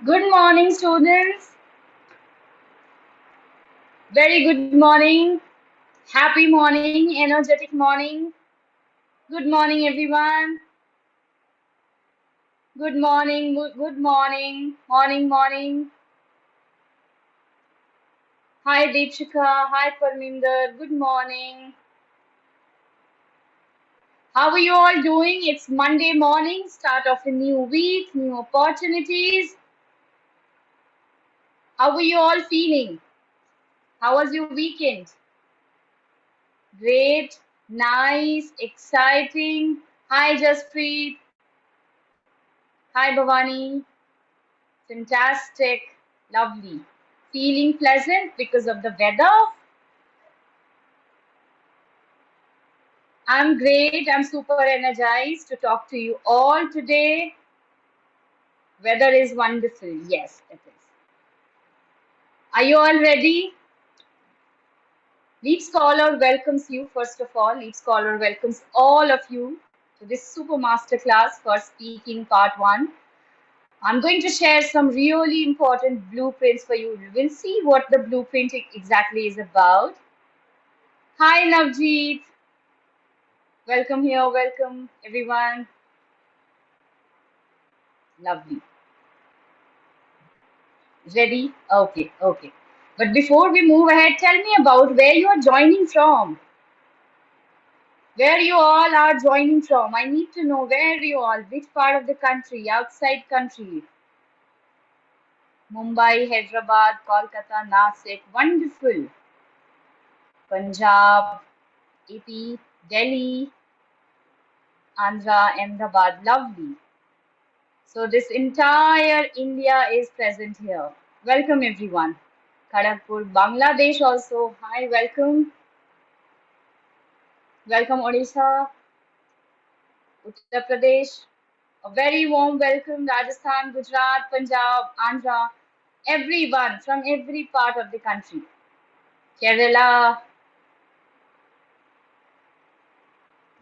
Good morning, students. Very good morning. Happy morning, energetic morning. Good morning, everyone. Good morning, good morning, morning. Hi, Deepshika. Hi, Parminder. Good morning. How are you all doing? It's Monday morning, start of a new week, new opportunities. How are you all feeling? How was your weekend? Great, nice, exciting. Hi, Jaspreet. Hi, Bhavani. Fantastic. Lovely. Feeling pleasant because of the weather? I'm great. I'm super energized to talk to you all today. Weather is wonderful. Yes, it is. Are you all ready? Leap Scholar welcomes you, first of all. Leap Scholar welcomes all of you to this super masterclass for speaking part 1. I'm going to share some really important blueprints for you. We'll see what the blueprint exactly is about. Hi, Navjeet. Welcome here. Welcome, everyone. Lovely. Ready? Okay, okay. But before we move ahead, tell me about where you are joining from. Where you all are joining from. I need to know where you all, which part of the country, outside country. Mumbai, Hyderabad, Kolkata, Nasik. Wonderful. Punjab, AP, Delhi, Andhra, Ahmedabad. Lovely. So this entire India is present here. Welcome everyone. Kharagpur, Bangladesh also. Hi, welcome. Welcome Odisha, Uttar Pradesh. A very warm welcome Rajasthan, Gujarat, Punjab, Andhra. Everyone from every part of the country. Kerala.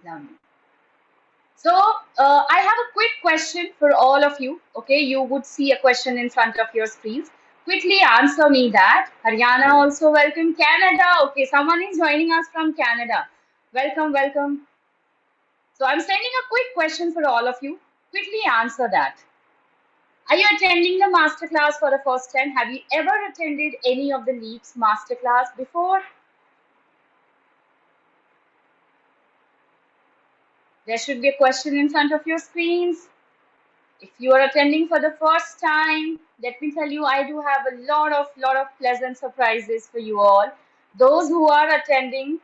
Lovely. So I have a quick question for all of you. Okay, you would see a question in front of your screens. Quickly answer me that. Haryana also welcome. Canada. Okay, someone is joining us from Canada. Welcome, welcome. So I'm sending a quick question for all of you. Quickly answer that. Are you attending the masterclass for the first time? Have you ever attended any of the LEAPS masterclass before? There should be a question in front of your screens. If you are attending for the first time, let me tell you, I do have a lot of pleasant surprises for you all. Those who are attending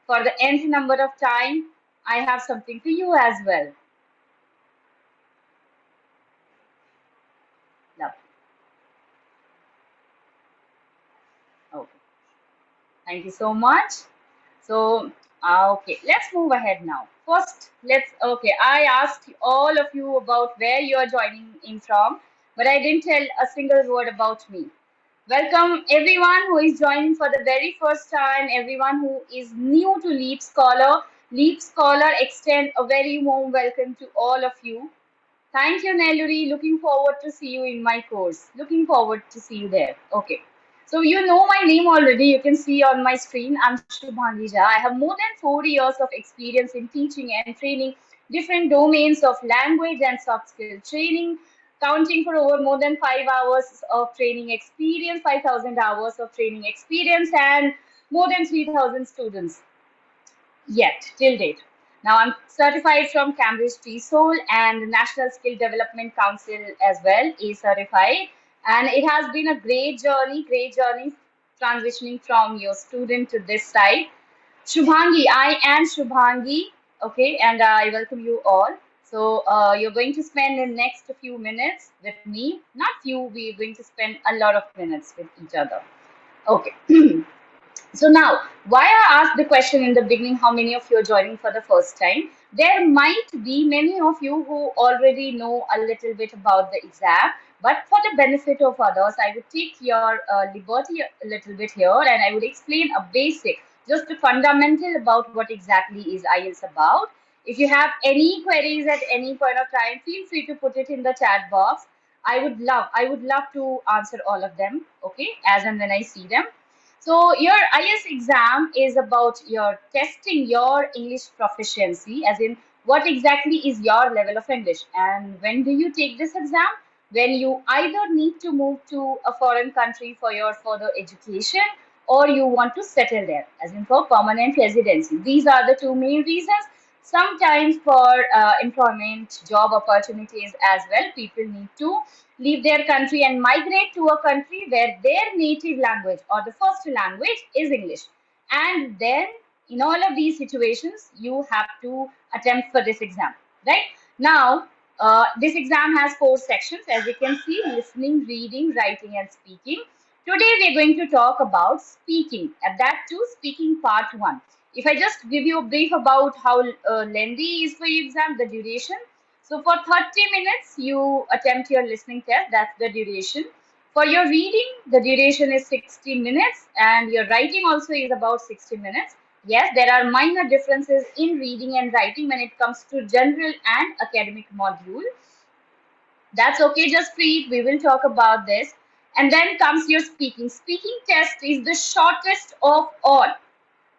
for the nth number of time, I have something for you as well. Love. Okay. Thank you so much. So, okay, let's move ahead now. First, okay, I asked all of you about where you are joining in from, but I didn't tell a single word about me. Welcome everyone who is joining for the very first time, everyone who is new to Leap Scholar. Leap Scholar extend a very warm welcome to all of you. Thank you, Nelluri. Looking forward to see you in my course. Looking forward to see you there. Okay. So you know my name already. You can see on my screen. I'm Shubhangi Jha. I have more than 4 years of experience in teaching and training different domains of language and soft skill training, counting for over more than 5 hours of training experience, 5,000 hours of training experience, and more than 3,000 students yet till date. Now I'm certified from Cambridge TESOL and National Skill Development Council as well, A certified. And it has been a great journey transitioning from your student to this side. Shubhangi, I am Shubhangi, okay, and I welcome you all. So you're going to spend the next few minutes with me. Not few, we're going to spend a lot of minutes with each other. Okay. So now, why I asked the question in the beginning, how many of you are joining for the first time? There might be many of you who already know a little bit about the exam, but for the benefit of others, I would take your liberty a little bit here and I would explain a basic, just a fundamental about what exactly is IELTS about. If you have any queries at any point of time, feel free to put it in the chat box. I would love to answer all of them, okay, as and when I see them. So your IELTS exam is about your testing your English proficiency, as in what exactly is your level of English, and when do you take this exam? When you either need to move to a foreign country for your further education, or you want to settle there, as in for permanent residency. These are the two main reasons. Sometimes for employment, job opportunities as well, people need to leave their country and migrate to a country where their native language or the first language is English. And then, in all of these situations, you have to attempt for this exam, right? Now, this exam has 4 sections, as you can see: listening, reading, writing, and speaking. Today, we're going to talk about speaking, and that too, speaking part 1. If I just give you a brief about how lengthy is for your exam, the duration. So for 30 minutes, you attempt your listening test. That's the duration. For your reading, the duration is 60 minutes, and your writing also is about 60 minutes. Yes, there are minor differences in reading and writing when it comes to general and academic module. That's okay, just read. We will talk about this. And then comes your speaking. Speaking test is the shortest of all.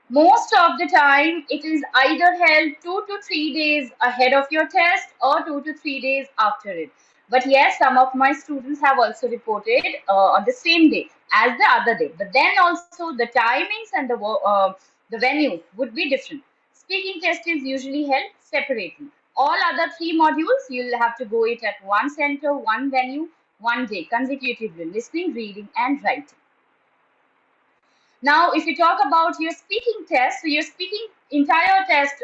Most of the time, it is either held 2 to 3 days ahead of your test or 2 to 3 days after it. But yes, some of my students have also reported on the same day as the other day. But then also the timings and the venue would be different. Speaking test is usually held separately. All other 3 modules, you'll have to go it at one center, one venue, one day, consecutively, listening, reading, and writing. Now, if you talk about your speaking test, so your speaking entire test,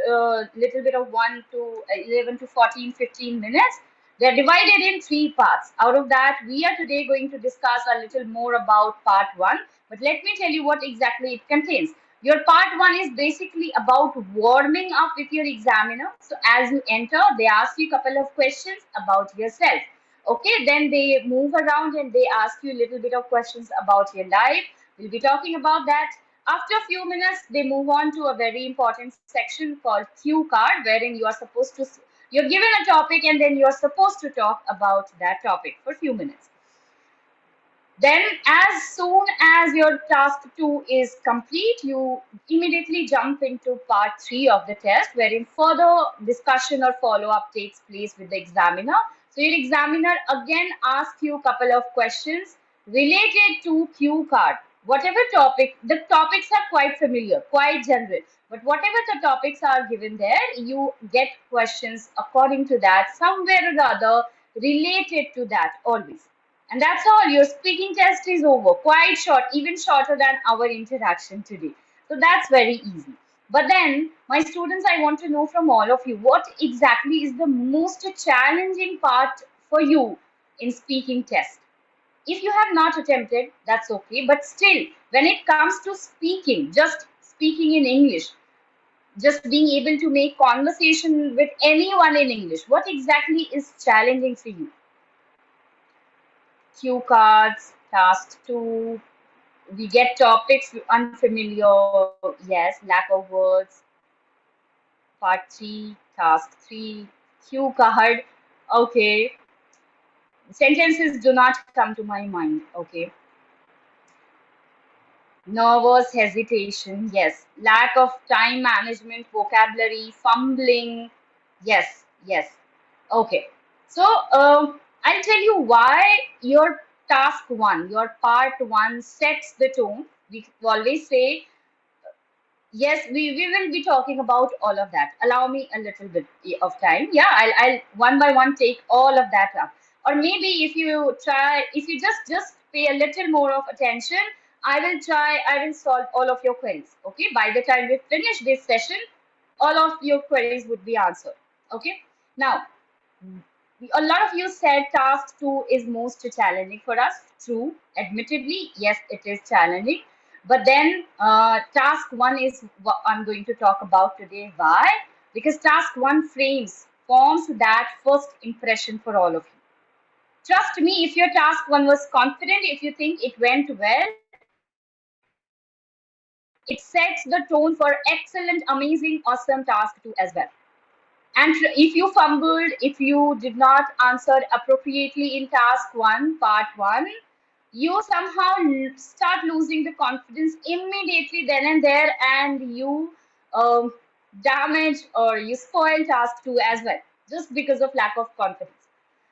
little bit of 1 to 11 to 14, 15 minutes, they're divided in 3 parts. Out of that, we are today going to discuss a little more about part 1. But let me tell you what exactly it contains. Your part 1 is basically about warming up with your examiner. So as you enter, they ask you a couple of questions about yourself. Okay, then they move around and they ask you a little bit of questions about your life. We'll be talking about that. After a few minutes, they move on to a very important section called cue card, wherein you are supposed to, you're given a topic and then you're supposed to talk about that topic for a few minutes. Then, as soon as your task 2 is complete, you immediately jump into part 3 of the test, wherein further discussion or follow up takes place with the examiner. So, your examiner again asks you a couple of questions related to cue card. Whatever topic, the topics are quite familiar, quite general, but whatever the topics are given there, you get questions according to that, somewhere or the other related to that always. And that's all. Your speaking test is over. Quite short, even shorter than our interaction today. So that's very easy. But then, my students, I want to know from all of you, what exactly is the most challenging part for you in speaking test? If you have not attempted, that's okay. But still, when it comes to speaking, just speaking in English, just being able to make conversation with anyone in English, what exactly is challenging for you? Cue cards, task 2, we get topics unfamiliar, yes, lack of words, part 3, task 3, cue card, okay, sentences do not come to my mind, okay, nervous hesitation, yes, lack of time management, vocabulary, fumbling, yes, okay. So I'll tell you why your task 1, your part 1 sets the tone. We always say, yes, we will be talking about all of that. Allow me a little bit of time. Yeah, I'll one by one take all of that up. Or maybe if you try, if you just pay a little more of attention, I will solve all of your queries. Okay, by the time we finish this session, all of your queries would be answered. Okay, now a lot of you said task 2 is most challenging for us. True, admittedly, yes, it is challenging. But then task 1 is what I'm going to talk about today. Why? Because task 1 forms that first impression for all of you. Trust me, if your task 1 was confident, if you think it went well, it sets the tone for excellent, amazing, awesome task 2 as well. And if you fumbled, if you did not answer appropriately in task 1, part 1, you somehow start losing the confidence immediately then and there, and you um, damage or you spoil task 2 as well, just because of lack of confidence.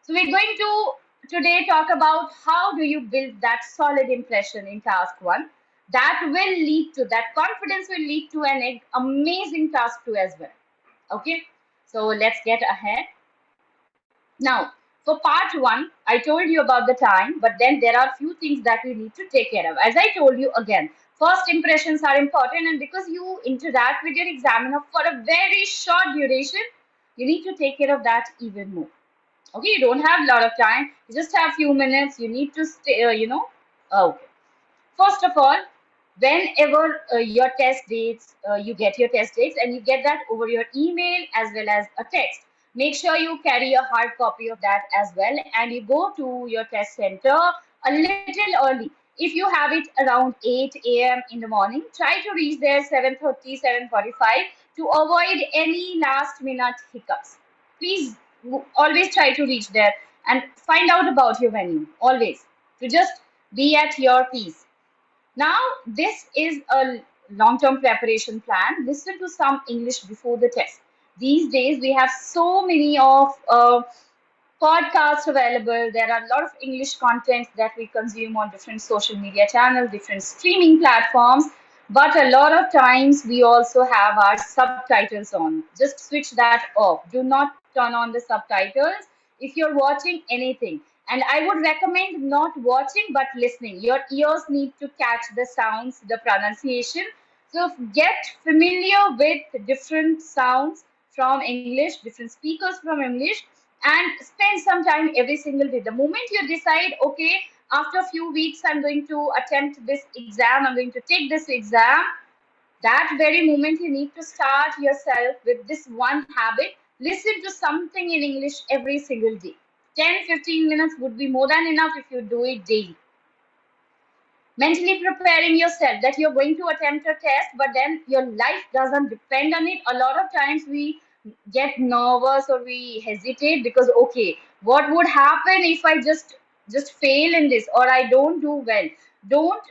So we're going to today talk about how do you build that solid impression in task 1 that will lead to that confidence, will lead to an amazing task 2 as well. Okay, so let's get ahead. Now, for part 1, I told you about the time, but then there are few things that we need to take care of. As I told you again, first impressions are important, and because you interact with your examiner for a very short duration, you need to take care of that even more. Okay, you don't have a lot of time, you just have few minutes, you need to stay, okay. First of all, whenever your test dates, you get your test dates and you get that over your email as well as a text. Make sure you carry a hard copy of that as well, and you go to your test center a little early. If you have it around 8 a.m. in the morning, try to reach there 7:30, 7:45 to avoid any last minute hiccups. Please always try to reach there and find out about your venue, always, to just be at your peace. Now, this is a long-term preparation plan. Listen to some English before the test. These days, we have so many of podcasts available. There are a lot of English content that we consume on different social media channels, different streaming platforms. But a lot of times, we also have our subtitles on. Just switch that off. Do not turn on the subtitles if you're watching anything. And I would recommend not watching but listening. Your ears need to catch the sounds, the pronunciation. So get familiar with different sounds from English, different speakers from English, and spend some time every single day. The moment you decide, okay, after a few weeks, I'm going to attempt this exam, I'm going to take this exam, that very moment you need to start yourself with this one habit. Listen to something in English every single day. 10-15 minutes would be more than enough if you do it daily. Mentally preparing yourself that you're going to attempt a test, but then your life doesn't depend on it. A lot of times we get nervous or we hesitate because, okay, what would happen if I just fail in this or I don't do well? Don't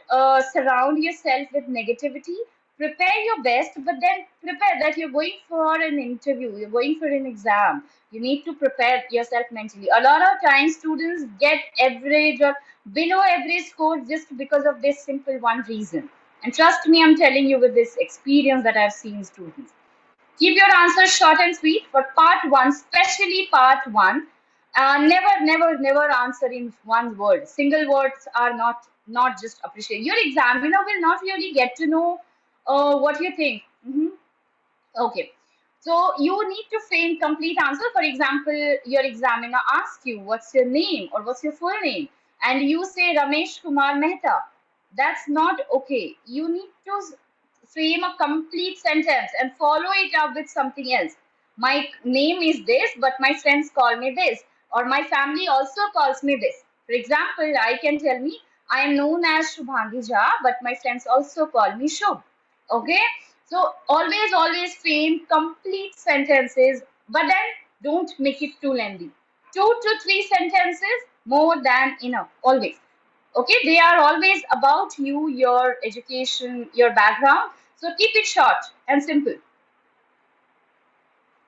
surround yourself with negativity. Prepare your best, but then prepare that you're going for an interview, you're going for an exam. You need to prepare yourself mentally. A lot of times students get average or below average score just because of this simple one reason. And trust me, I'm telling you with this experience that I've seen students. Keep your answers short and sweet for part 1, especially part 1. Never answer in one word. Single words are not just appreciated. Your examiner will not really get to know what you think. Okay. So you need to frame complete answer. For example, your examiner asks you, what's your name or what's your full name? And you say Ramesh Kumar Mehta. That's not okay. You need to frame a complete sentence and follow it up with something else. My name is this, but my friends call me this, or my family also calls me this. For example, I can tell me I am known as Shubhangi Jha, but my friends also call me Shubh. Okay, so always frame complete sentences, but then don't make it too lengthy. 2 to 3 sentences, more than enough, always. Okay, they are always about you, your education, your background. So keep it short and simple.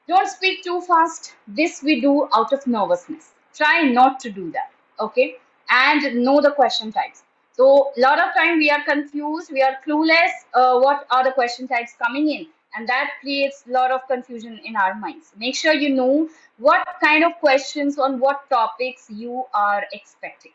Don't speak too fast. This we do out of nervousness. Try not to do that. Okay, and know the question types. So a lot of time we are confused, we are clueless. What are the question types coming in? And that creates a lot of confusion in our minds. Make sure you know what kind of questions on what topics you are expecting.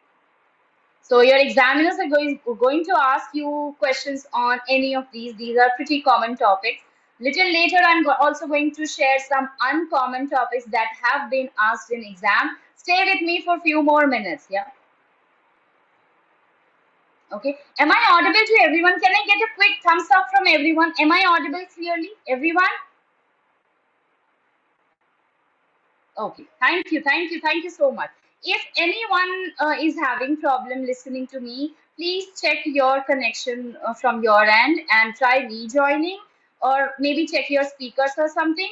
So your examiners are going to ask you questions on any of these. These are pretty common topics. Little later, I'm also going to share some uncommon topics that have been asked in exam. Stay with me for a few more minutes. Yeah. Okay. Am I audible to everyone? Can I get a quick thumbs up from everyone? Am I audible clearly? Everyone? Okay. Thank you so much. If anyone is having problem listening to me, please check your connection from your end and try rejoining, or maybe check your speakers or something.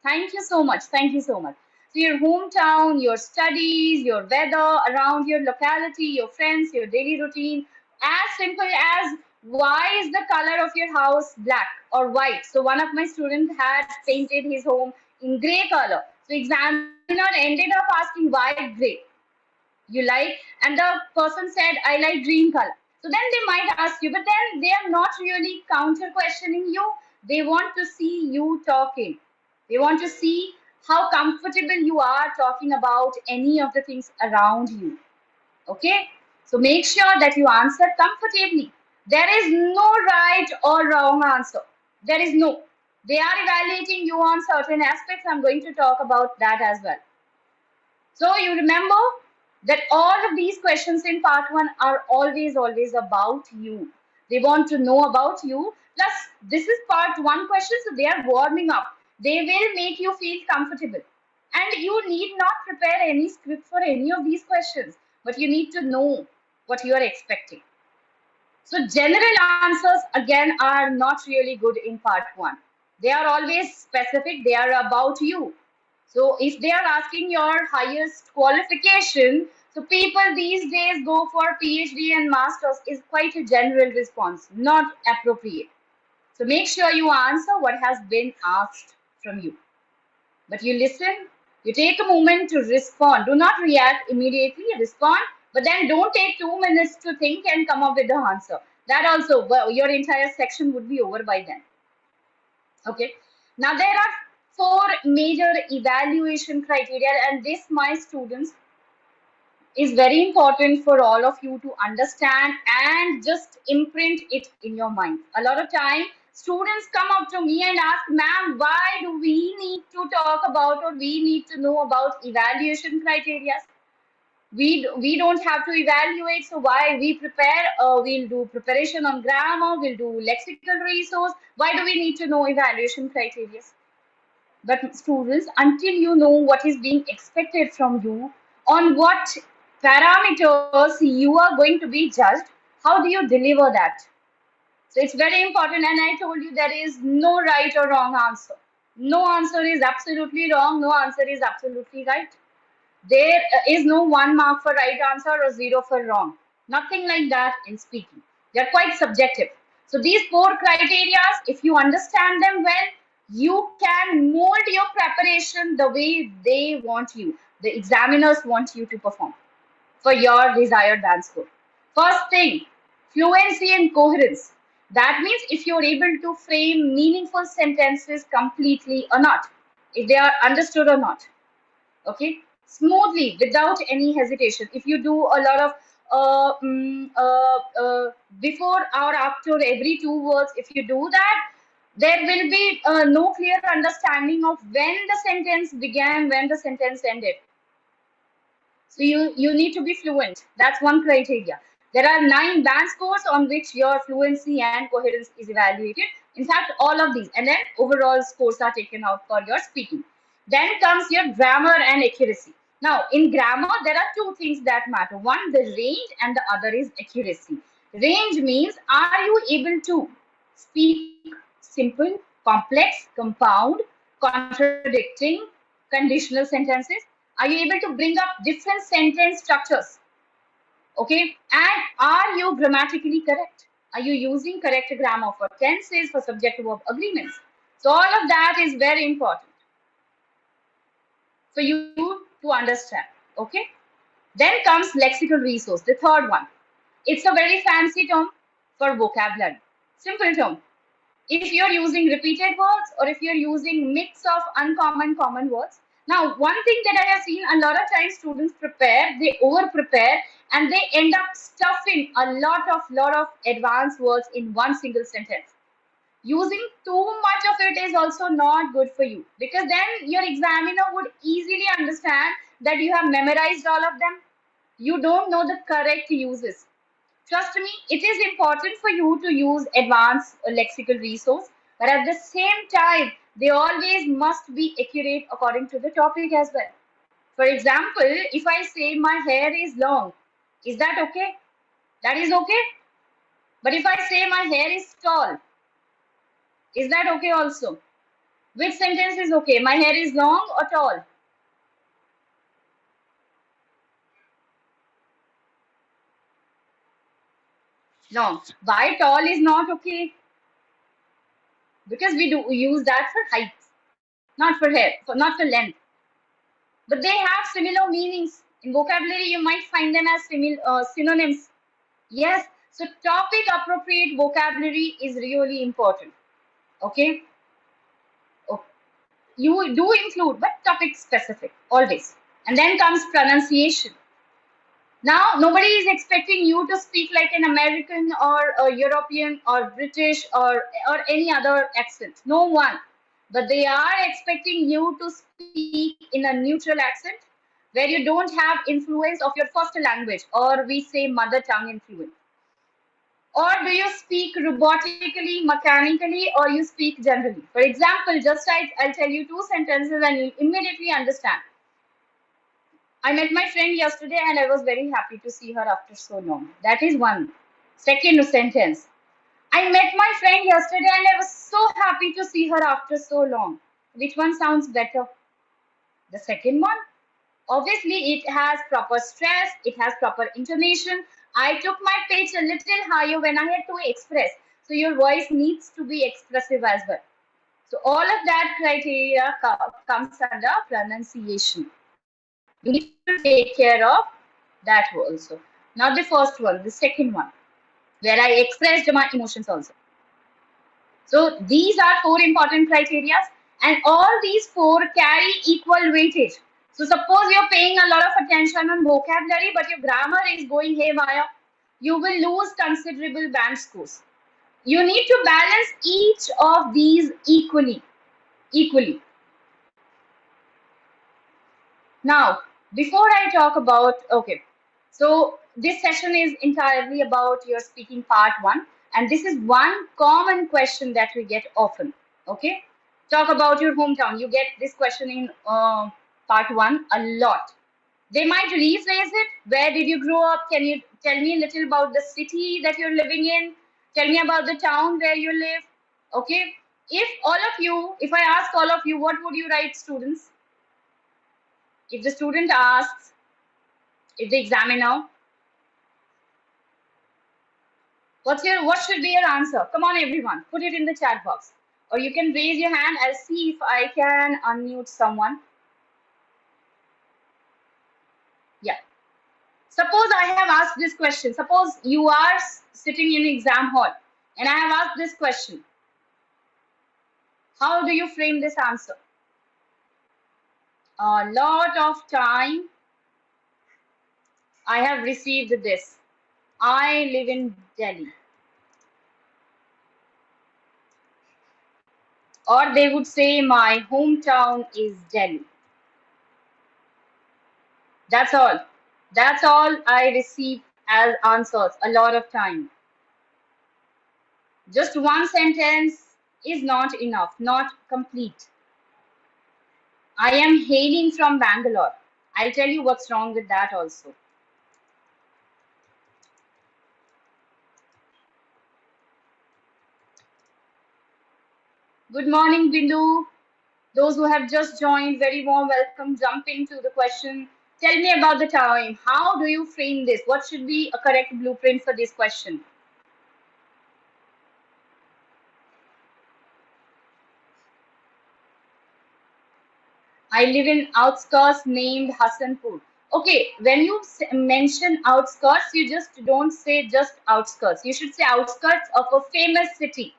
Thank you so much. Thank you so much. So your hometown, your studies, your weather around your locality, your friends, your daily routine, as simple as why is the color of your house black or white? So one of my students had painted his home in gray color. So examiner ended up asking why gray you like, and the person said I like green color. So then they might ask you, but then they are not really counter questioning you. They want to see you talking. They want to see how comfortable you are talking about any of the things around you. Okay, so make sure that you answer comfortably. There is no right or wrong answer. There is no. They are evaluating you on certain aspects. I'm going to talk about that as well. So you remember that all of these questions in part one are always about you. They want to know about you. Plus, this is part one question, so they are warming up. They will make you feel comfortable. And you need not prepare any script for any of these questions, but you need to know what you are expecting. So general answers again are not really good in part one. They are always specific, they are about you. So if they are asking your highest qualification, so people these days go for PhD and masters is quite a general response, not appropriate. So make sure you answer what has been asked from you. But you listen, you take a moment to respond. Do not react immediately, respond, but then don't take 2 minutes to think and come up with the answer. That also, well, your entire section would be over by then. Okay. Now there are four major evaluation criteria, and this, my students, is very important for all of you to understand and just imprint it in your mind. A lot of time, students come up to me and ask, ma'am, why do we need to talk about or we need to know about evaluation criteria? We don't have to evaluate, so why we prepare? We'll do preparation on grammar, we'll do lexical resource. Why do we need to know evaluation criteria? But students, until you know what is being expected from you, on what parameters you are going to be judged, how do you deliver that? So it's very important, and I told you there is no right or wrong answer. No answer is absolutely wrong, no answer is absolutely right. There is no 1 mark for right answer or 0 for wrong. Nothing like that in speaking. They're quite subjective. So these four criteria, if you understand them well, you can mold your preparation the way they want you. The examiners want you to perform for your desired band score. First thing, fluency and coherence. That means if you're able to frame meaningful sentences completely or not, if they are understood or not. Okay, smoothly without any hesitation. If you do a lot of before or after every 2 words, if you do that, there will be no clear understanding of when the sentence began, when the sentence ended. So you need to be fluent. That's one criteria. There are 9 band scores on which your fluency and coherence is evaluated. In fact, all of these, and then overall scores are taken out for your speaking. Then comes your grammar and accuracy. Now, in grammar, there are two things that matter. One, the range, and the other is accuracy. Range means, are you able to speak simple, complex, compound, contradicting, conditional sentences? Are you able to bring up different sentence structures? Okay. And are you grammatically correct? Are you using correct grammar for tenses, for subject verb agreements? So all of that is very important for you to understand. Okay. Then comes lexical resource, the third one. It's a very fancy term for vocabulary. Simple term. If you're using repeated words or if you're using mix of uncommon common words. Now, one thing that I have seen a lot of times students prepare, they over prepare, and they end up stuffing a lot of advanced words in one single sentence. Using too much of it is also not good for you, because then your examiner would easily understand that you have memorized all of them. You don't know the correct uses. Trust me, it is important for you to use advanced lexical resource, but at the same time, they always must be accurate according to the topic as well. For example, if I say my hair is long, is that okay? That is okay. But if I say my hair is tall, is that okay also? Which sentence is okay? My hair is long or tall? Long. Why tall is not okay? Because we do use that for height, not for hair, not for length. But they have similar meanings. In vocabulary, you might find them as synonyms. Yes, so topic appropriate vocabulary is really important. Okay? Oh, you do include, but topic specific always. And then comes pronunciation. Now, nobody is expecting you to speak like an American or a European or British or any other accent. No one. But they are expecting you to speak in a neutral accent where you don't have influence of your first language, or we say mother tongue influence. Or do you speak robotically, mechanically, or you speak generally? For example, just I'll tell you two sentences and you'll immediately understand. I met my friend yesterday and I was very happy to see her after so long. That is one. Second sentence. I met my friend yesterday and I was so happy to see her after so long. Which one sounds better? The second one? Obviously, it has proper stress, it has proper intonation. I took my pitch a little higher when I had to express. So your voice needs to be expressive as well. So all of that criteria comes under pronunciation. You need to take care of that also. Not the first one, the second one, where I expressed my emotions also. So these are four important criteria, and all these four carry equal weightage. So suppose you're paying a lot of attention on vocabulary, but your grammar is going haywire, you will lose considerable band scores. You need to balance each of these equally. Now, before I talk about, okay, so this session is entirely about your speaking part 1, and this is one common question that we get often. Okay, talk about your hometown. You get this question in part 1 a lot. They might rephrase it. Where did you grow up? Can you tell me a little about the city that you're living in? Tell me about the town where you live. Okay, if I ask all of you, what would you write, students? If the student asks, if the examiner, what should be your answer? Come on, everyone, put it in the chat box, or you can raise your hand. I'll see if I can unmute someone. Yeah. Suppose I have asked this question. Suppose you are sitting in exam hall, and I have asked this question. How do you frame this answer? A lot of time I have received this. I live in Delhi. Or they would say, my hometown is Delhi. That's all. That's all I receive as answers a lot of time. Just one sentence is not enough, not complete. I am hailing from Bangalore. I'll tell you what's wrong with that also. Good morning, Bindu. Those who have just joined, very warm welcome. Jump into the question. Tell me about the time. How do you frame this? What should be a correct blueprint for this question? I live in outskirts named Hassanpur. Okay, when you mention outskirts, you just don't say just outskirts. You should say outskirts of a famous city,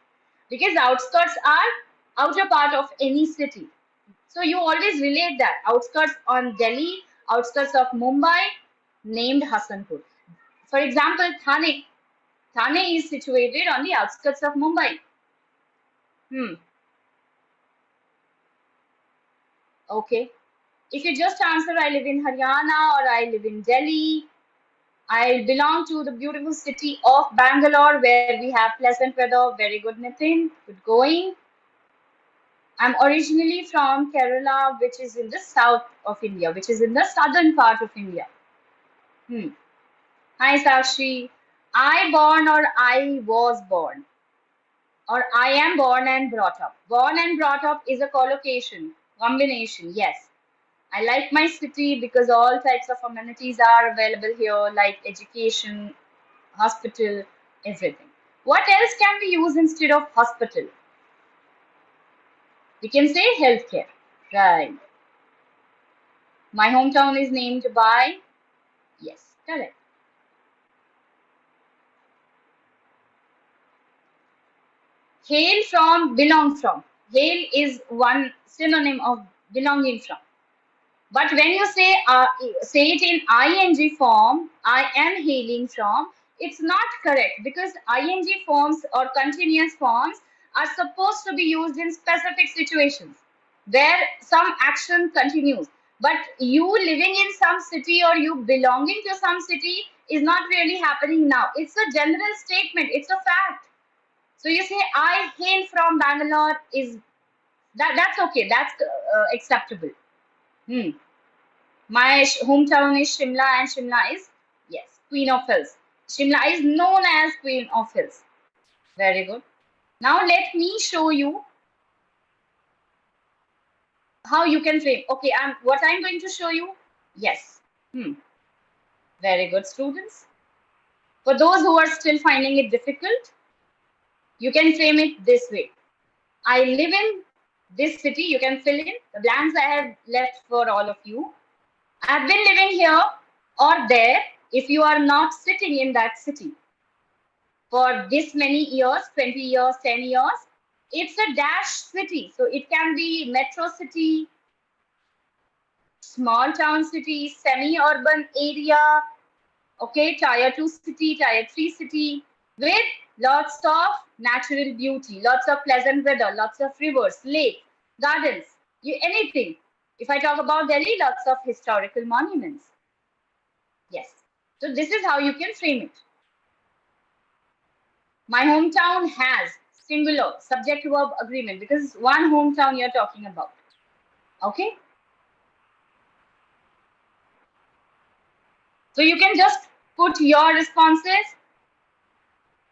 because outskirts are outer part of any city. So you always relate that. Outskirts on Delhi, outskirts of Mumbai, named Hassanpur. For example, Thane. Thane is situated on the outskirts of Mumbai. Okay. If you just answer, I live in Haryana or I live in Delhi, I belong to the beautiful city of Bangalore where we have pleasant weather. Very good, Nitin. Good going. I'm originally from Kerala, which is in the south of India, which is in the southern part of India. Hi, Sakshi. I born or I was born? or I am born and brought up. Born and brought up is a collocation, combination, yes. I like my city because all types of amenities are available here, like education, hospital, everything. What else can we use instead of hospital? We can say healthcare. Right. My hometown is named by, yes, correct. Hail from, belong from. Hail is one synonym of belonging from. But when you say it in ing form, I am hailing from, it's not correct because ing forms or continuous forms are supposed to be used in specific situations where some action continues. But you living in some city or you belonging to some city is not really happening now. It's a general statement. It's a fact. So you say I hail from Bangalore is that's okay. That's acceptable. Hmm. My hometown is Shimla, and Shimla is, yes, Queen of Hills. Shimla is known as Queen of Hills. Very good. Now let me show you how you can frame. Okay, what I'm going to show you. Yes. Hmm. Very good, students. For those who are still finding it difficult, you can frame it this way. I live in this city. You can fill in the blanks I have left for all of you. I've been living here or there if you are not sitting in that city for this many years, 20 years, 10 years. It's a dash city. So it can be metro city, small town city, semi-urban area, okay, tier 2 city, tier 3 city, with lots of natural beauty, lots of pleasant weather, lots of rivers, lakes, gardens, anything. If I talk about Delhi, lots of historical monuments. Yes. So this is how you can frame it. My hometown has singular subject verb agreement because one hometown you're talking about. Okay. So you can just put your responses.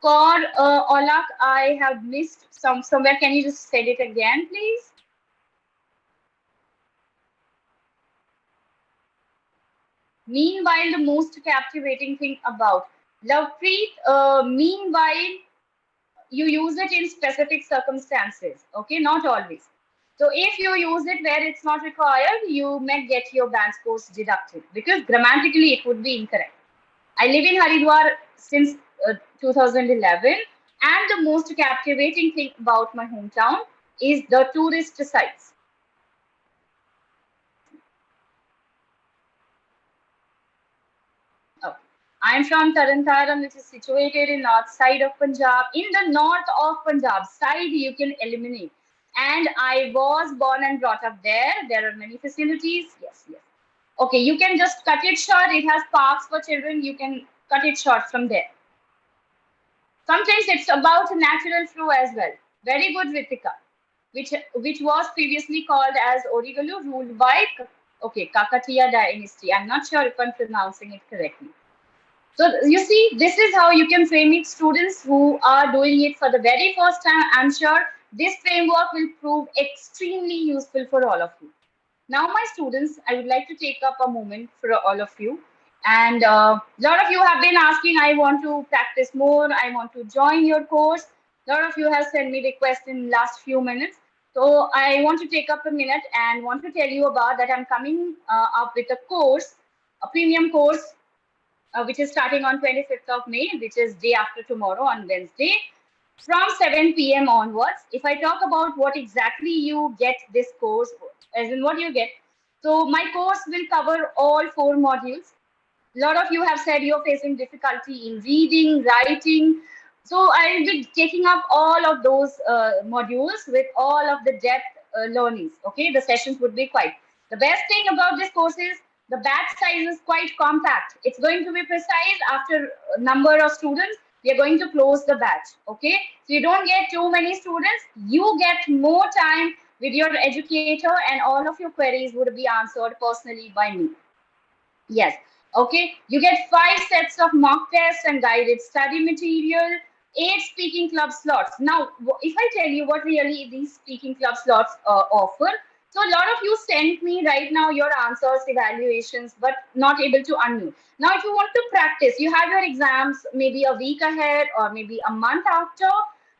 Or Olak, I have missed somewhere. Can you just say it again, please? Meanwhile, the most captivating thing about Lovepreet, meanwhile, you use it in specific circumstances, okay, not always. So if you use it where it's not required, you may get your band scores deducted because grammatically it would be incorrect. I live in Haridwar since 2011, and the most captivating thing about my hometown is the tourist sites. Oh. I'm from Tarantaran, which is situated in north side of Punjab. In the north of Punjab side, you can eliminate. And I was born and brought up there. There are many facilities. Yes, yes. Okay, you can just cut it short. It has parks for children. You can cut it short from there. Sometimes it's about natural flow as well. Very good, Ritika. Which was previously called as Origalu, ruled by Kakatiya dynasty. I'm not sure if I'm pronouncing it correctly. So you see, this is how you can frame it. Students who are doing it for the very first time, I'm sure this framework will prove extremely useful for all of you. Now, my students, I would like to take up a moment for all of you. And a lot of you have been asking, I want to practice more. I want to join your course. A lot of you have sent me requests in last few minutes. So I want to take up a minute and want to tell you about that I'm coming up with a course, a premium course which is starting on 25th of May, which is day after tomorrow on Wednesday, from 7 p.m. onwards. If I talk about what exactly you get this course, as in what you get, so my course will cover all 4 modules. A lot of you have said you're facing difficulty in reading, writing. So I'll be taking up all of those modules with all of the depth learnings. Okay, the sessions would be quite. The best thing about this course is the batch size is quite compact. It's going to be precise after a number of students. We are going to close the batch. Okay, so you don't get too many students. You get more time with your educator, and all of your queries would be answered personally by me. Yes. Okay. You get 5 sets of mock tests and guided study material. 8 speaking club slots. Now, if I tell you what really these speaking club slots offer, so a lot of you sent me right now your answers, evaluations, but not able to unmute. Now, if you want to practice, you have your exams maybe a week ahead or maybe a month after,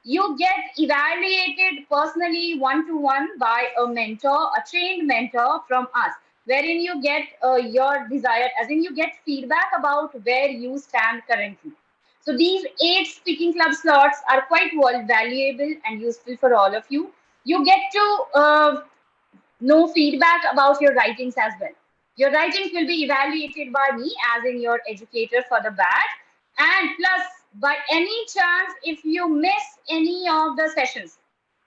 you get evaluated personally one-to-one by a mentor, a trained mentor from us, wherein you get your desired, as in you get feedback about where you stand currently. So these 8 speaking club slots are quite valuable and useful for all of you. You get to know feedback about your writings as well. Your writings will be evaluated by me as in your educator for the batch. And plus, by any chance, if you miss any of the sessions,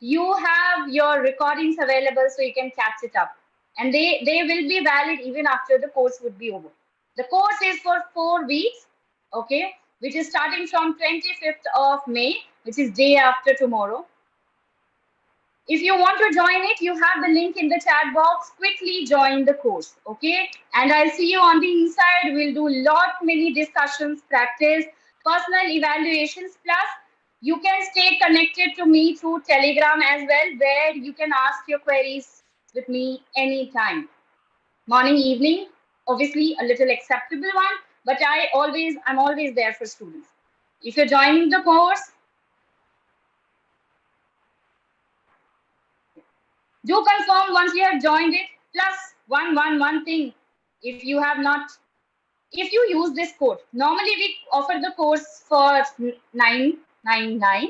you have your recordings available so you can catch it up. And they will be valid even after the course would be over. The course is for 4 weeks, okay, which is starting from 25th of May, which is day after tomorrow. If you want to join it, you have the link in the chat box. Quickly join the course, okay? And I'll see you on the inside. We'll do many discussions, practice, personal evaluations. Plus, you can stay connected to me through Telegram as well, where you can ask your queries with me anytime. Morning, evening, obviously a little acceptable one, but I'm always there for students. If you're joining the course, do confirm once you have joined it. Plus one thing, if you have not, if you use this code, normally we offer the course for 999,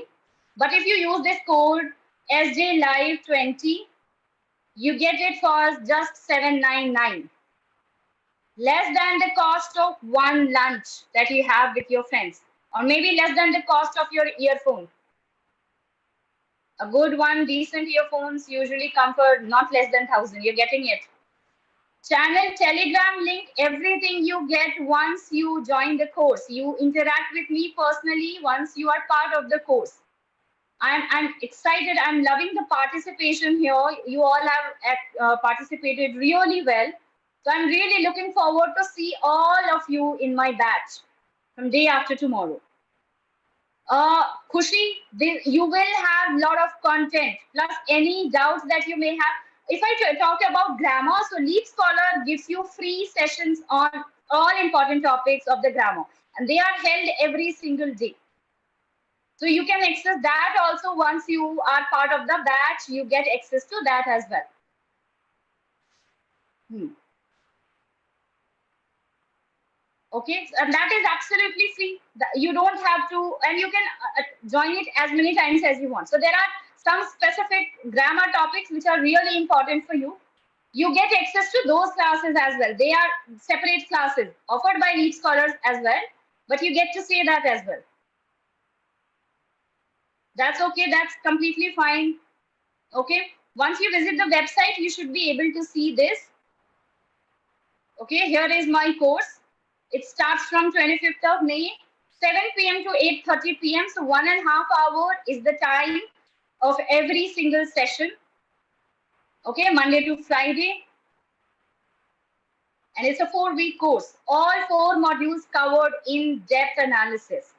but if you use this code SJLive20, you get it for just 799, less than the cost of one lunch that you have with your friends, or maybe less than the cost of your earphone. A good one, decent earphones usually come for not less than 1,000. You're getting it. Channel, Telegram link, everything you get once you join the course. You interact with me personally once you are part of the course. I'm excited. I'm loving the participation here. You all have participated really well. So I'm really looking forward to see all of you in my batch from day after tomorrow. Khushi, you will have a lot of content, plus any doubts that you may have. If I talk about grammar, so LeapScholar gives you free sessions on all important topics of the grammar, and they are held every single day. So you can access that also. Once you are part of the batch, you get access to that as well. Okay, and that is absolutely free. You don't have to, and you can join it as many times as you want. So there are some specific grammar topics which are really important for you. You get access to those classes as well. They are separate classes offered by LeapScholars as well, but you get to see that as well. That's okay. That's completely fine. Okay. Once you visit the website, you should be able to see this. Okay, here is my course. It starts from 25th of May, 7 p.m. to 8:30 p.m. So 1.5 hours is the time of every single session. Okay, Monday to Friday. And it's a 4-week course. All 4 modules covered in depth analysis.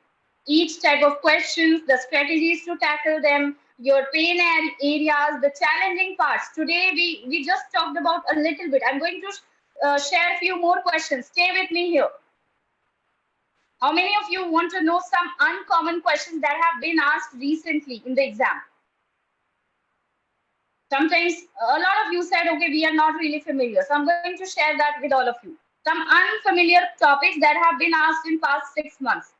Each type of questions, the strategies to tackle them, your pain areas, the challenging parts. Today, we just talked about a little bit. I'm going to share a few more questions. Stay with me here. How many of you want to know some uncommon questions that have been asked recently in the exam? Sometimes a lot of you said, okay, we are not really familiar. So I'm going to share that with all of you. Some unfamiliar topics that have been asked in past 6 months,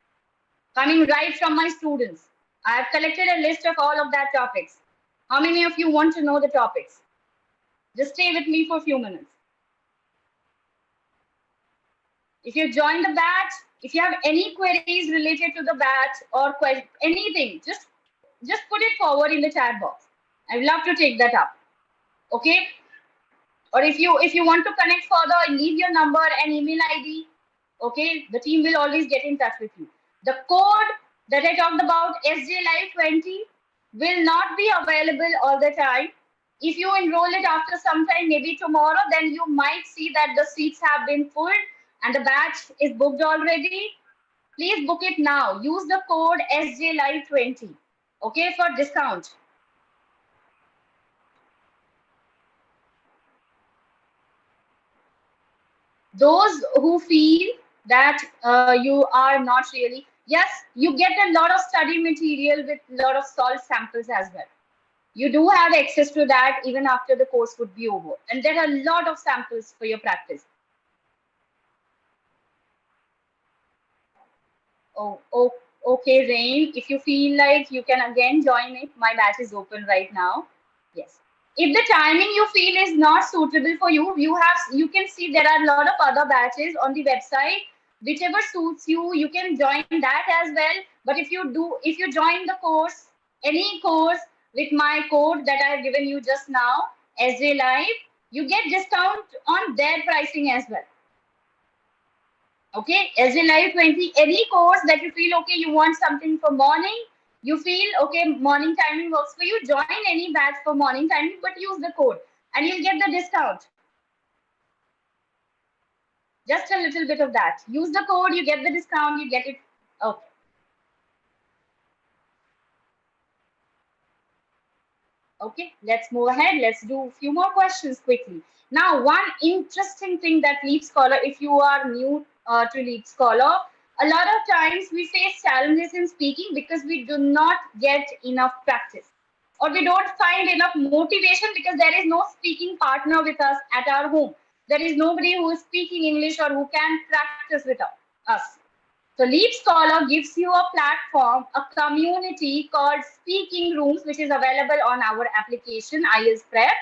coming right from my students. I have collected a list of all of that topics. How many of you want to know the topics? Just stay with me for a few minutes. If you join the batch, if you have any queries related to the batch or anything, just put it forward in the chat box. I'd love to take that up. Okay? Or if you want to connect further, leave your number and email ID. Okay? The team will always get in touch with you. The code that I talked about, SJLive20, will not be available all the time. If you enroll it after some time, maybe tomorrow, then you might see that the seats have been full and the batch is booked already. Please book it now. Use the code SJLive20, okay, for discount. Those who feel that you are not really, yes, you get a lot of study material with a lot of solved samples as well. You do have access to that even after the course would be over. And there are a lot of samples for your practice. Oh, okay, Rain. If you feel like you can again join it, my batch is open right now. Yes. If the timing you feel is not suitable for you, you can see there are a lot of other batches on the website. Whichever suits you, you can join that as well. But if you join the course, any course with my code that I have given you just now, SJ Live, you get discount on their pricing as well. Okay, as in live 20, any course that you feel okay, you want something for morning, you feel okay, morning timing works for you, join any batch for morning timing, but use the code and you'll get the discount. Just a little bit of that. Use the code, you get the discount, you get it. Okay. Okay, let's move ahead. Let's do a few more questions quickly. Now, one interesting thing that Leap Scholar, if you are new to Leap Scholar, a lot of times we face challenges in speaking because we do not get enough practice or we don't find enough motivation because there is no speaking partner with us at our home. There is nobody who is speaking English or who can practice with us. So Leap Scholar gives you a platform, a community called Speaking Rooms, which is available on our application, IELTS Prep.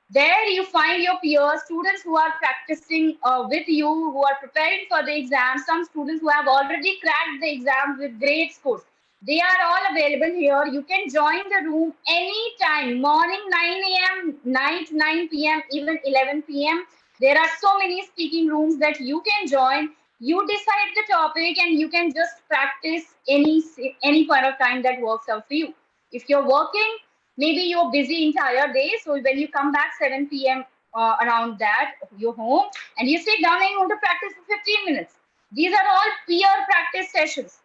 There you find your peers, students who are practicing with you, who are preparing for the exam, some students who have already cracked the exam with great scores. They are all available here. You can join the room anytime, morning 9 a.m., night 9 p.m., even 11 p.m. There are so many speaking rooms that you can join. You decide the topic and you can just practice any point of time that works out for you. If you're working, maybe you're busy entire day, so when you come back 7 p.m. Around that, you're home and you sit down and you want to practice for 15 minutes. These are all peer practice sessions,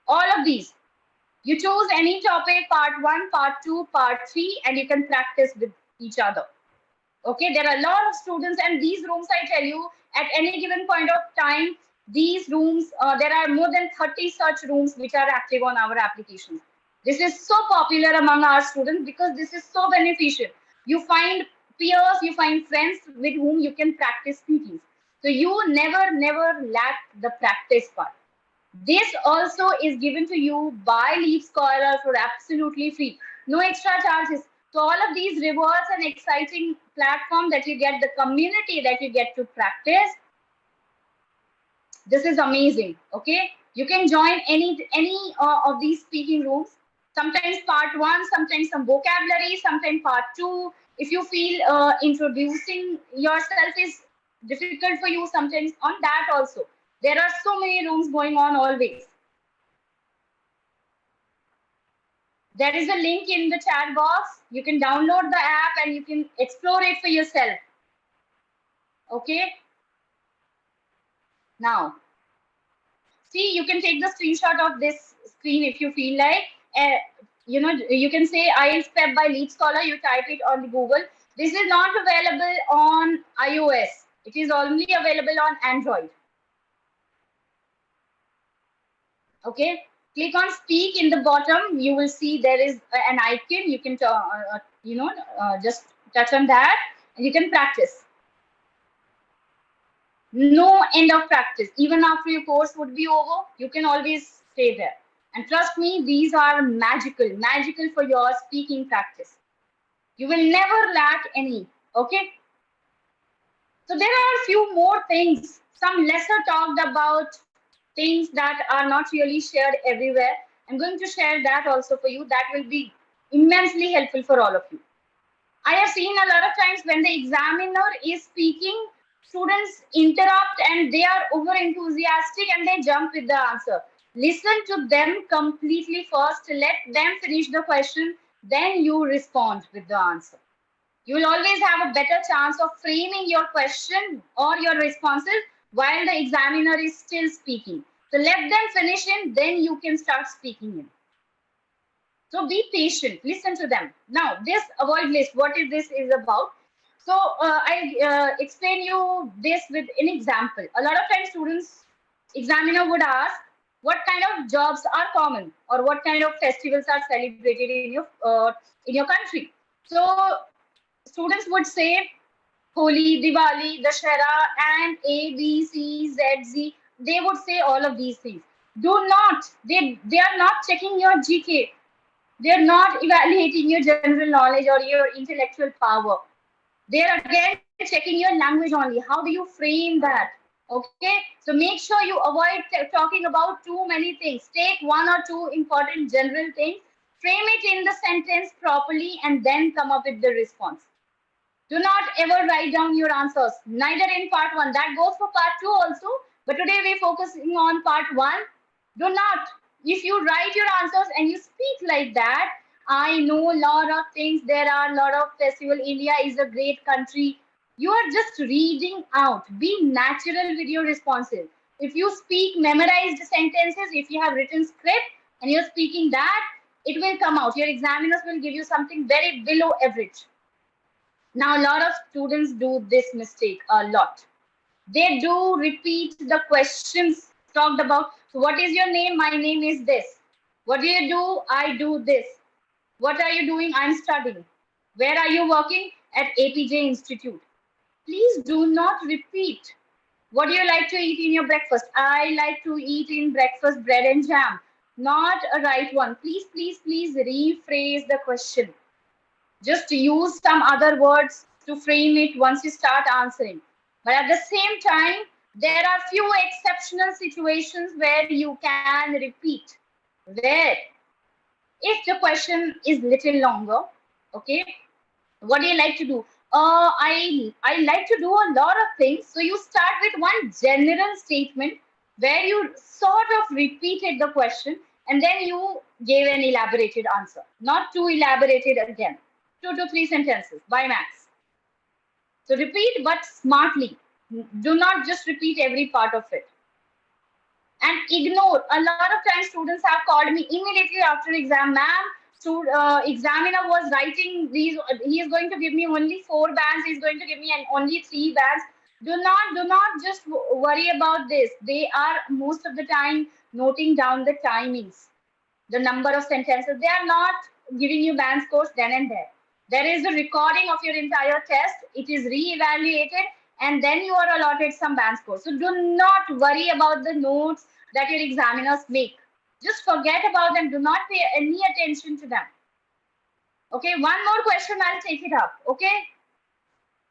all of these. You choose any topic, part 1, part 2, part 3, and you can practice with each other. Okay, there are a lot of students, and these rooms, I tell you, at any given point of time, these rooms, there are more than 30 such rooms which are active on our applications. This is so popular among our students because this is so beneficial. You find peers, you find friends with whom you can practice speaking. So you never lack the practice part. This also is given to you by Leap Scholar for absolutely free. No extra charges. So all of these rewards and exciting platform that you get, the community that you get to practice, this is amazing. Okay, you can join any of these speaking rooms. Sometimes part 1, sometimes some vocabulary, sometimes part 2. If you feel introducing yourself is difficult for you, sometimes on that also. There are so many rooms going on always. There is a link in the chat box. You can download the app and you can explore it for yourself. Okay. Now, see, you can take the screenshot of this screen if you feel like. You can say IELTS Prep by Leap Scholar. You type it on the Google. This is not available on iOS. It is only available on Android. Okay. Click on speak in the bottom. You will see there is an icon. You can, just touch on that and you can practice. No end of practice. Even after your course would be over, you can always stay there. And trust me, these are magical for your speaking practice. You will never lack any. Okay. So there are a few more things, some lesser talked about things that are not really shared everywhere. I'm going to share that also for you. That will be immensely helpful for all of you. I have seen a lot of times when the examiner is speaking, students interrupt and they are over enthusiastic and they jump with the answer. Listen to them completely first, let them finish the question, then you respond with the answer. You will always have a better chance of framing your question or your responses while the examiner is still speaking. So let them finish in, then you can start speaking in. So be patient, listen to them. Now, this avoid list, what is this is about? So I explain you this with an example. A lot of times students, examiner would ask, what kind of jobs are common or what kind of festivals are celebrated in your country. So students would say Holi, Diwali, Dashera, and A, B, C, Z, Z. They would say all of these things. Do not, they are not checking your GK. They're not evaluating your general knowledge or your intellectual power. They're again checking your language only. How do you frame that? Okay, so make sure you avoid talking about too many things. Take one or two important general things, frame it in the sentence properly, and then come up with the response. Do not ever write down your answers, neither in part 1. That goes for part 2 also. But today we're focusing on part 1. Do not. If you write your answers and you speak like that, I know a lot of things. There are a lot of festival. India is a great country. You are just reading out. Be natural with your responses. If you speak memorized sentences, if you have written script and you're speaking that, it will come out. Your examiners will give you something very below average. Now, a lot of students do this mistake a lot. They do repeat the questions talked about. So, what is your name? My name is this. What do you do? I do this. What are you doing? I'm studying. Where are you working? At APJ Institute. Please do not repeat. What do you like to eat in your breakfast? I like to eat in breakfast bread and jam. Not a right one. Please, please, please rephrase the question. Just use some other words to frame it once you start answering. But at the same time, there are few exceptional situations where you can repeat. Where, if the question is little longer, okay, what do you like to do? I like to do a lot of things. So you start with one general statement where you sort of repeated the question and then you gave an elaborated answer. Not too elaborated again. 2 to 3 sentences by max. So repeat but smartly. Do not just repeat every part of it. And ignore. A lot of times students have called me immediately after exam, ma'am, examiner was writing these, he is going to give me only 4 bands, he is going to give me only 3 bands. Do not just worry about this. They are most of the time noting down the timings, the number of sentences. They are not giving you band scores then and there. There is a recording of your entire test. It is re-evaluated and then you are allotted some band scores. So do not worry about the notes that your examiners make. Just forget about them. Do not pay any attention to them. Okay, one more question, I'll take it up. Okay,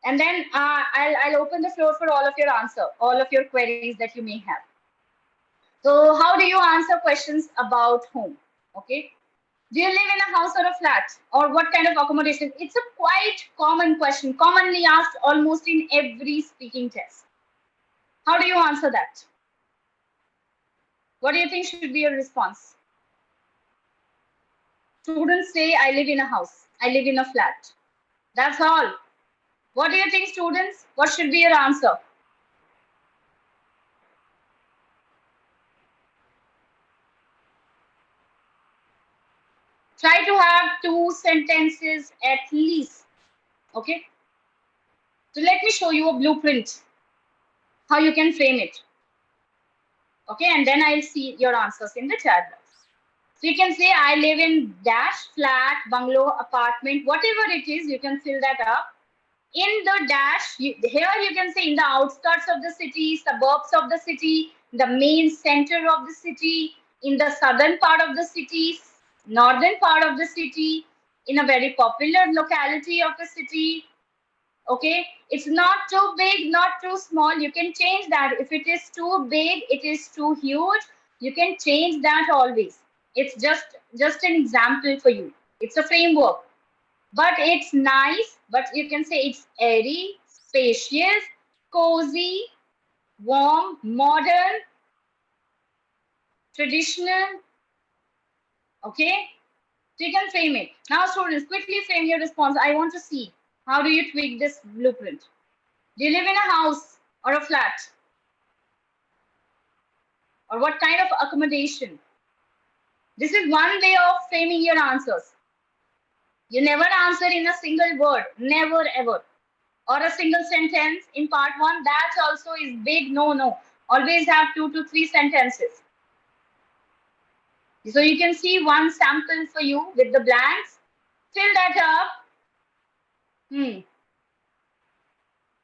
and then I'll open the floor for all of your answer, all of your queries that you may have. So how do you answer questions about home? Okay, do you live in a house or a flat, or what kind of accommodation? It's a quite common question, commonly asked almost in every speaking test. How do you answer that? What do you think should be your response? Students say, I live in a house, I live in a flat. That's all. What do you think, students? What should be your answer? Try to have 2 sentences at least. Okay. So let me show you a blueprint, how you can frame it. Okay, and then I'll see your answers in the chat box. So you can say, I live in dash, flat, bungalow, apartment, whatever it is, you can fill that up. In the dash, here you can say in the outskirts of the city, suburbs of the city, the main center of the city, in the southern part of the city, northern part of the city, in a very popular locality of the city. Okay, it's not too big, not too small. You can change that. If it is too big, it is too huge, you can change that always. It's just an example for you. It's a framework. But it's nice, but you can say it's airy, spacious, cozy, warm, modern, traditional. Okay, so you can frame it. Now students, quickly frame your response. I want to see, how do you tweak this blueprint? Do you live in a house or a flat? or what kind of accommodation? This is one way of framing your answers. You never answer in a single word, never ever, or a single sentence in part 1. That also is big no. Always have 2 to 3 sentences. So you can see one sample for you with the blanks. Fill that up.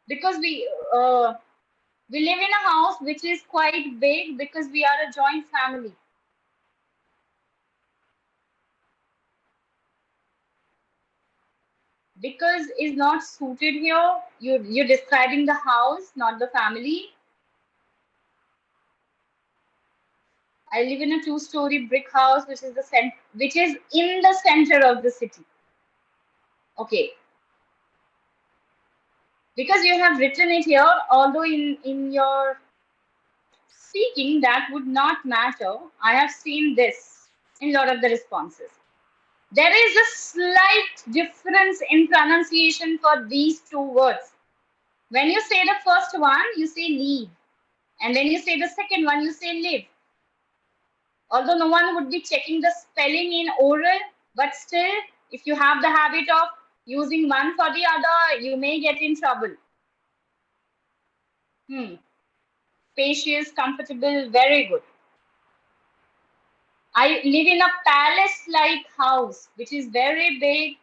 Because we live in a house which is quite big because we are a joint family. Because is not suited here. You're describing the house, not the family. I live in a 2-story brick house, which is in the center of the city. Okay. Because you have written it here, although in your speaking that would not matter. I have seen this in a lot of the responses. There is a slight difference in pronunciation for these 2 words. When you say the first one, you say leave. And when you say the second one, you say live. Although no one would be checking the spelling in oral, but still, if you have the habit of using one for the other, you may get in trouble. Spacious, comfortable, very good. I live in a palace-like house, which is very big,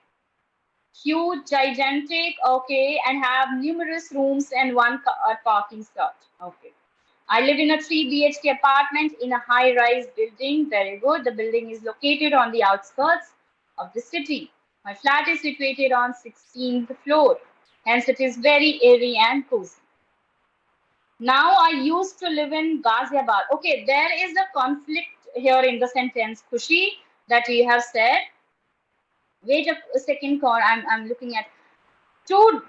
huge, gigantic, okay, and have numerous rooms and one parking slot. Okay. I live in a 3 BHK apartment in a high-rise building. Very good. The building is located on the outskirts of the city. My flat is situated on 16th floor. Hence, it is very airy and cozy. Now, I used to live in Ghaziabad. Okay, there is a conflict here in the sentence, Khushi, that you have said. Wait a second, Kaur. I'm looking at two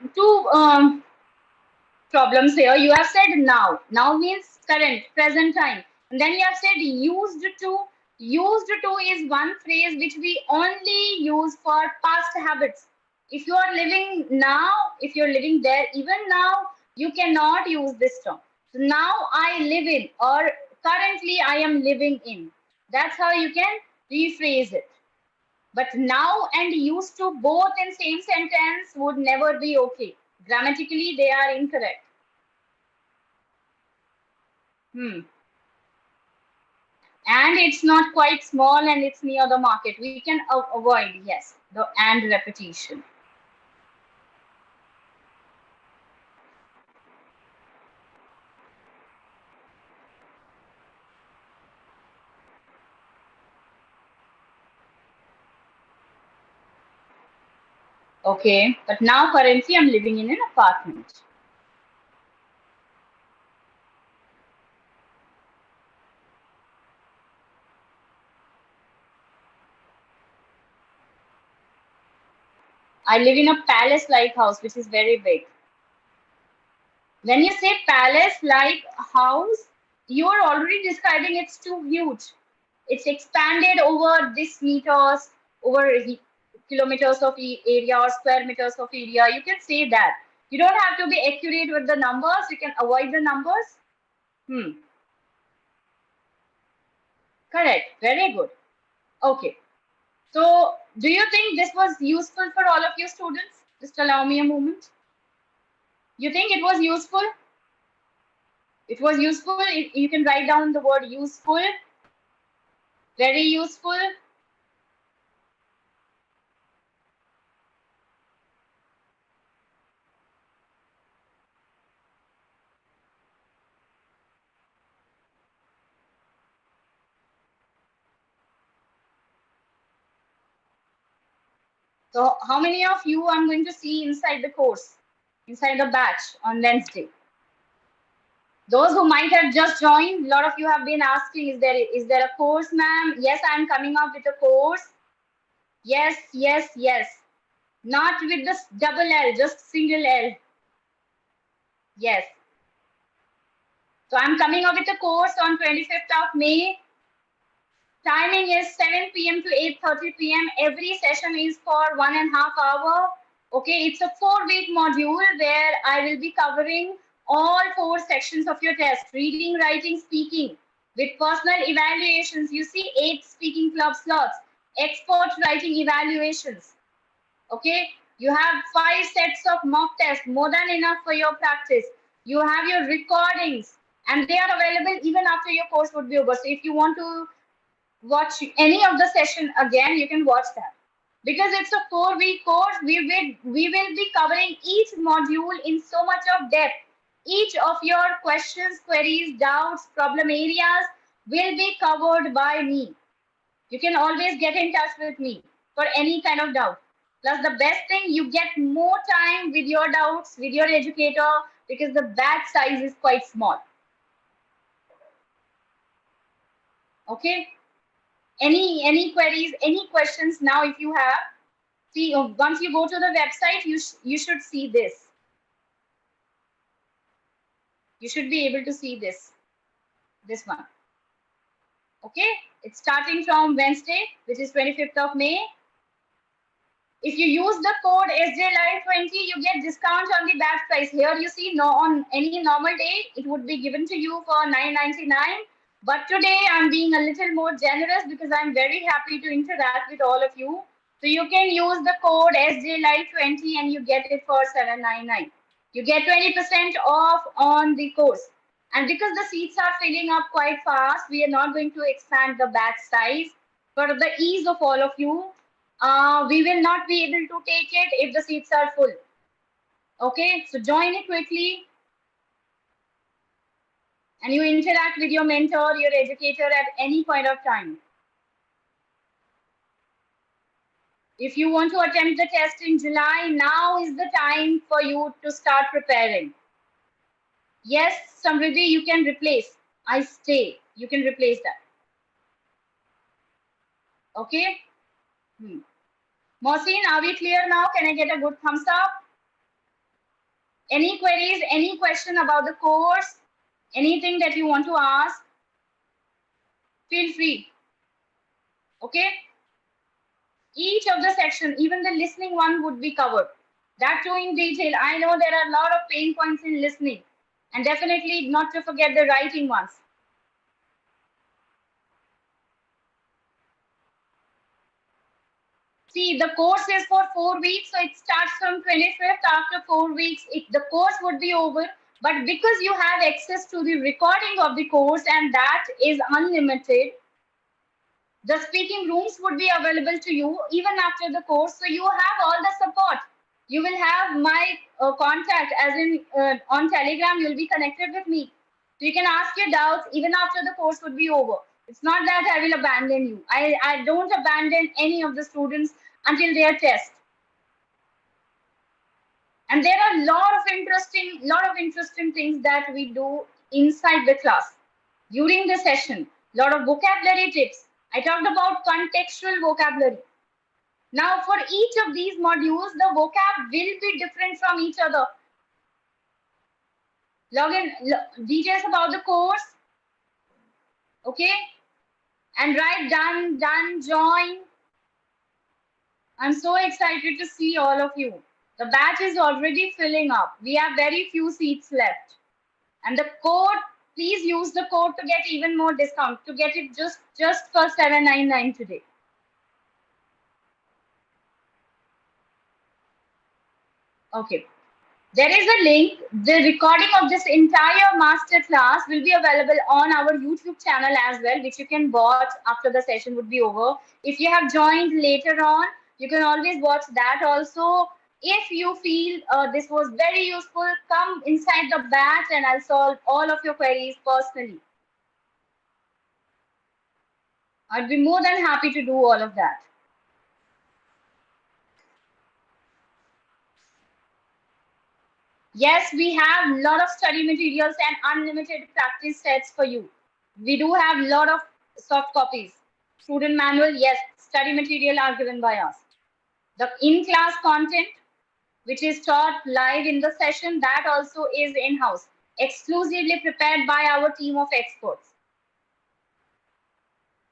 problems here. You have said now. Now means current, present time. And then you have said used to. Used to is one phrase which we only use for past habits. If you are living now, if you're living there, even now, you cannot use this term. So now I live in, or currently I am living in. That's how you can rephrase it. But now and used to both in same sentence would never be okay. Grammatically, they are incorrect. And it's not quite small and it's near the market. We can avoid, yes, the and repetition. Okay, but now currently I'm living in an apartment. I live in a palace-like house, which is very big. When you say palace-like house, you are already describing it's too huge. It's expanded over this meters, over kilometers of area or square meters of area. You can say that. You don't have to be accurate with the numbers. You can avoid the numbers. Correct. Very good. Okay. So, do you think this was useful for all of you students? Just allow me a moment. You think it was useful? It was useful. You can write down the word useful. Very useful. So, how many of you I'm going to see inside the course, inside the batch on Wednesday? Those who might have just joined, a lot of you have been asking, is there a course, ma'am? Yes, I'm coming up with a course. Yes. Not with the double L, just single L. Yes. So I'm coming up with a course on 25th of May. Timing is 7 p.m. to 8:30 p.m. Every session is for 1.5 hours. Okay, it's a 4-week module where I will be covering all 4 sections of your test: reading, writing, speaking. with personal evaluations. You see 8 speaking club slots, expert writing evaluations. Okay, you have 5 sets of mock tests, more than enough for your practice. You have your recordings, and they are available even after your course would be over. So if you want to watch any of the session again, you can watch that. Because it's a 4-week course, we will be covering each module in so much of depth. Each of your questions, queries, doubts, problem areas will be covered by me. You can always get in touch with me for any kind of doubt. Plus, the best thing, you get more time with your doubts, with your educator, because the batch size is quite small. Okay? Any queries, any questions now if you have? See, once you go to the website, you should see this. You should be able to see this one. Okay? It's starting from Wednesday, which is 25th of May. If you use the code SJLive20, you get discount on the batch price. Here you see, no, on any normal day, it would be given to you for $9.99. But today I'm being a little more generous because I'm very happy to interact with all of you. So you can use the code SJLive20 and you get it for $7.99. You get 20% off on the course. And because the seats are filling up quite fast, we are not going to expand the batch size. For the ease of all of you, we will not be able to take it if the seats are full. Okay, so join it quickly. And you interact with your mentor, your educator at any point of time. If you want to attempt the test in July, now is the time for you to start preparing. Yes, Samriddhi, you can replace. I stay. You can replace that. Okay? Mohsin, are we clear now? Can I get a good thumbs up? Any queries, any question about the course? Anything that you want to ask? Feel free. Okay? Each of the section, even the listening one would be covered. That too in detail. I know there are a lot of pain points in listening. And definitely not to forget the writing ones. See, the course is for 4 weeks, so it starts from 25th. After 4 weeks, the course would be over. But because you have access to the recording of the course and that is unlimited, the speaking rooms would be available to you even after the course. So you have all the support. You will have my contact, as in on Telegram, you'll be connected with me. So you can ask your doubts even after the course would be over. It's not that I will abandon you. I don't abandon any of the students until their test. And there are a lot of interesting things that we do inside the class during the session. Lot of vocabulary tips. I talked about contextual vocabulary. Now, for each of these modules, the vocab will be different from each other. Details about the course. Okay? And write done, join. I'm so excited to see all of you. The batch is already filling up. We have very few seats left. And the code, please use the code to get even more discount, to get it just for $7.99 today. Okay. There is a link. The recording of this entire master class will be available on our YouTube channel as well, which you can watch after the session would be over. If you have joined later on, you can always watch that also. If you feel this was very useful, come inside the batch and I'll solve all of your queries personally. I'd be more than happy to do all of that. Yes, we have a lot of study materials and unlimited practice sets for you. We do have a lot of soft copies. Student manual, yes, study material are given by us. The in-class content, which is taught live in the session, that also is in-house, exclusively prepared by our team of experts.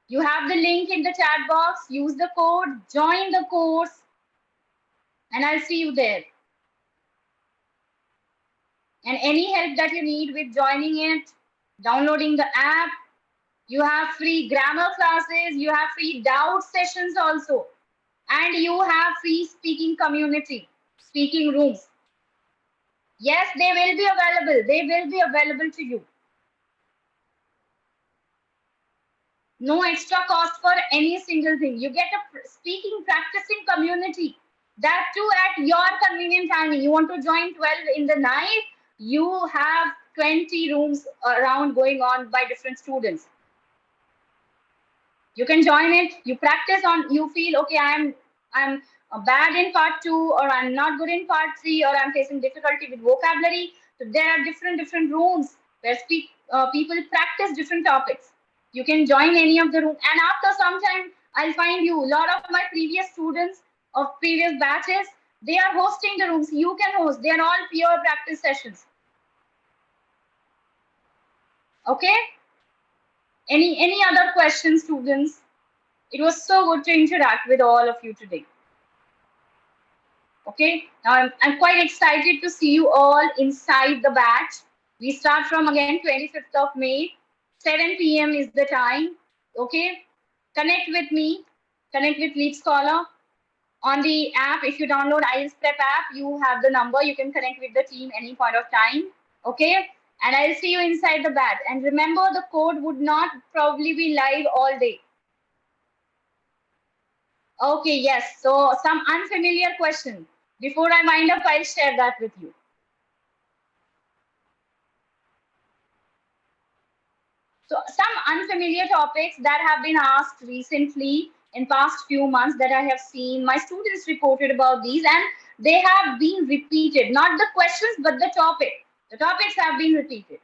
You have the link in the chat box. Use the code, join the course, and I'll see you there. And any help that you need with joining it, downloading the app, You have free grammar classes, you have free doubt sessions also, and you have free speaking community, speaking rooms. Yes, they will be available. They will be available to you. No extra cost for any single thing. You get a speaking, practicing community. That too at your convenient timing. You want to join 12 in the night, you have 20 rooms around going on by different students. You can join it. You practice on. You feel okay. I'm bad in part 2, or I'm not good in part 3, or I'm facing difficulty with vocabulary. So there are different rooms where people practice different topics. You can join any of the room, and after some time, I'll find you. A lot of my previous students of previous batches, they are hosting the rooms. You can host. They are all pure practice sessions. Okay. Any other questions, students? It was so good to interact with all of you today. Okay, now I'm quite excited to see you all inside the batch. We start from again 25th of May, 7 p.m. is the time. Okay, connect with me, connect with Leap Scholar on the app. If you download IELTS Prep app, you have the number. You can connect with the team any point of time. Okay, and I'll see you inside the batch. And remember, the code would not probably be live all day. Okay, yes. So some unfamiliar question. Before I wind up, I'll share that with you. So some unfamiliar topics that have been asked recently in past few months that I have seen, my students reported about these, and they have been repeated. Not the questions, but the topic. The topics have been repeated.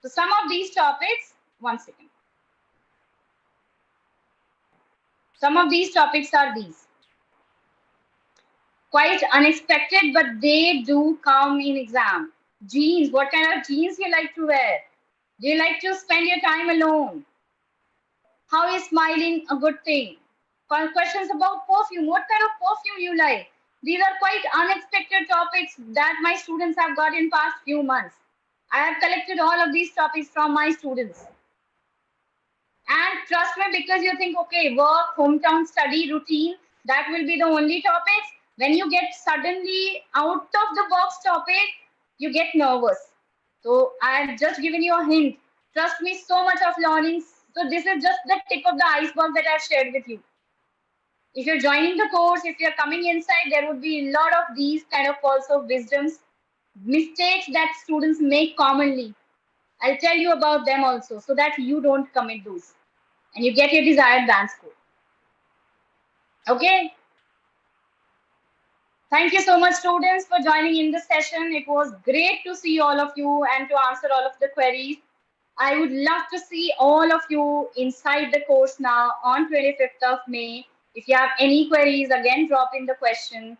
So some of these topics, one second. Some of these topics are these. Quite unexpected, but they do come in exam. Jeans, what kind of jeans you like to wear? Do you like to spend your time alone? How is smiling a good thing? Questions about perfume. What kind of perfume you like? These are quite unexpected topics that my students have got in past few months. I have collected all of these topics from my students. And trust me, because you think, okay, work, hometown, study, routine, that will be the only topics. When you get suddenly out of the box topic, you get nervous. So I've just given you a hint. Trust me, so much of learning. So this is just the tip of the iceberg that I've shared with you. If you're joining the course, if you're coming inside, there would be a lot of these kind of also wisdoms, mistakes that students make commonly. I'll tell you about them also so that you don't commit those and you get your desired band score. Okay. Thank you so much, students, for joining in the session. It was great to see all of you and to answer all of the queries. I would love to see all of you inside the course now on 25th of May. If you have any queries, again, drop in the question.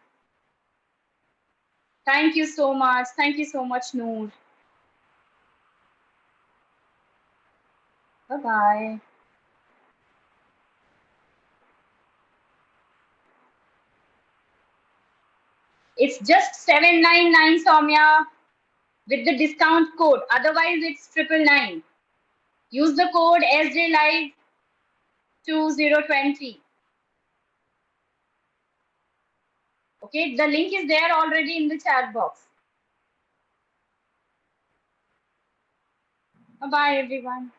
Thank you so much. Thank you so much, Noor. Bye-bye. It's just 799, Soumya, with the discount code. Otherwise, it's 999. Use the code SJLive2020. Okay, the link is there already in the chat box. Bye-bye, everyone.